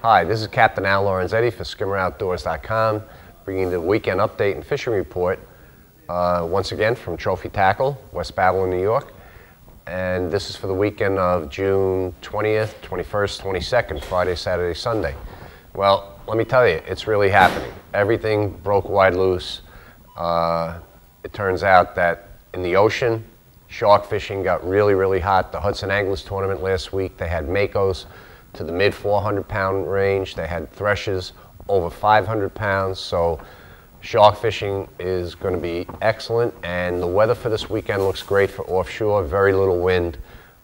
Hi, this is Captain Al Lorenzetti for skimmeroutdoors.com, bringing the weekend update and fishing report once again from Trophy Tackle, West Babylon, New York. And this is for the weekend of June 20th, 21st, 22nd, Friday, Saturday, Sunday. Well, let me tell you, it's really happening. Everything broke wide loose. It turns out that in the ocean, shark fishing got really, really hot. The Hudson Anglers tournament last week, they had makos to the mid 400-pound range. They had threshes over 500 pounds. So shark fishing is going to be excellent. And the weather for this weekend looks great for offshore. Very little wind.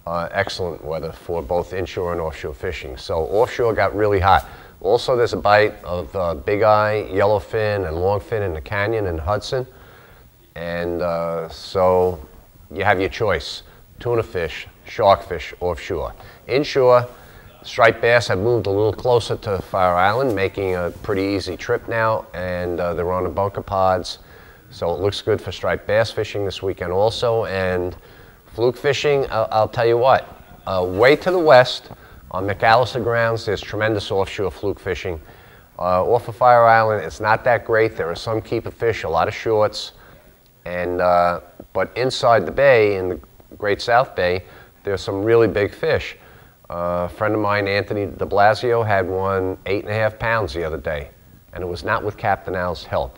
Excellent weather for both inshore and offshore fishing. So offshore got really hot. Also, there's a bite of big eye, yellowfin, and longfin in the canyon in Hudson. And so you have your choice: tuna fish, shark fish, offshore. Inshore, striped bass have moved a little closer to Fire Island, making a pretty easy trip now, and they're on the bunker pods. So it looks good for striped bass fishing this weekend also. And fluke fishing, I'll tell you what, way to the west on McAllister grounds, there's tremendous offshore fluke fishing. Off of Fire Island, it's not that great. There are some keeper fish, a lot of shorts, and but inside the bay, in the Great South Bay, there's some really big fish. A friend of mine, Anthony de Blasio, had one 8.5 pounds the other day, and it was not with Captain Al's help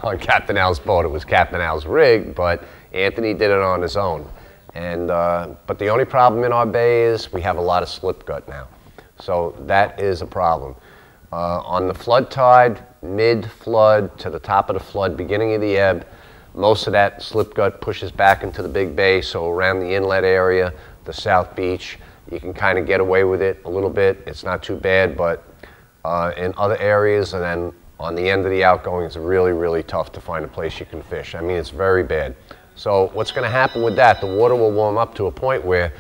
on Captain Al's boat. It was Captain Al's rig, but Anthony did it on his own. And but the only problem in our bay is we have a lot of slip gut now, so that is a problem. On the flood tide, mid-flood to the top of the flood, beginning of the ebb, most of that slip gut pushes back into the big bay. So around the inlet area, the South Beach, you can kind of get away with it a little bit. It's not too bad, but in other areas and then on the end of the outgoing, it's really, really tough to find a place you can fish. I mean, it's very bad. So what's going to happen with that, the water will warm up to a point where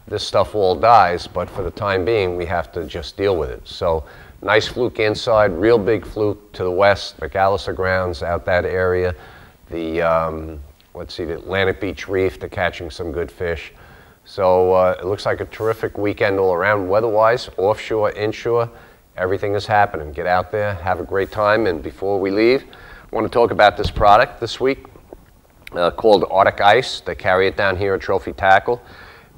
this stuff all dies, but for the time being, we have to just deal with it. So nice fluke inside, real big fluke to the west, McAllister grounds out that area. The, let's see, the Atlantic Beach Reef, they're catching some good fish. So it looks like a terrific weekend all around, weather-wise, offshore, inshore, everything is happening. Get out there, have a great time, and before we leave, I want to talk about this product this week called Arctic Ice. They carry it down here at Trophy Tackle.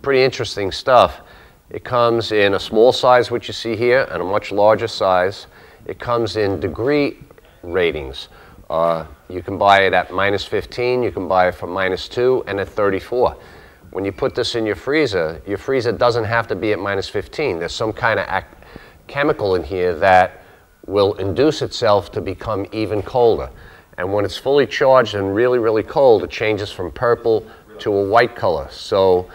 Pretty interesting stuff. It comes in a small size, which you see here, and a much larger size. It comes in degree ratings. You can buy it at -15, you can buy it for -2, and at 34. When you put this in your freezer doesn't have to be at -15. There's some kind of chemical in here that will induce itself to become even colder. And when it's fully charged and really, really cold, it changes from purple to a white color. So,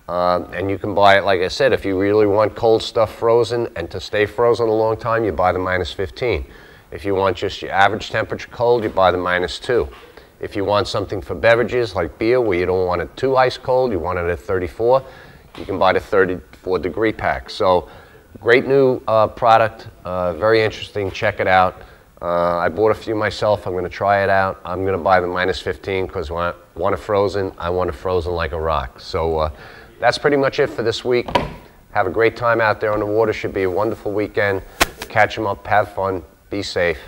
and you can buy it, like I said, if you really want cold stuff frozen and to stay frozen a long time, you buy the -15. If you want just your average temperature cold, you buy the -2. If you want something for beverages like beer where you don't want it too ice cold, you want it at 34, you can buy the 34 degree pack. So great new product, very interesting, check it out. I bought a few myself, I'm gonna try it out. I'm gonna buy the -15 because when I want it frozen, I want it frozen like a rock. So that's pretty much it for this week. Have a great time out there on the water, should be a wonderful weekend. Catch them up, have fun, be safe.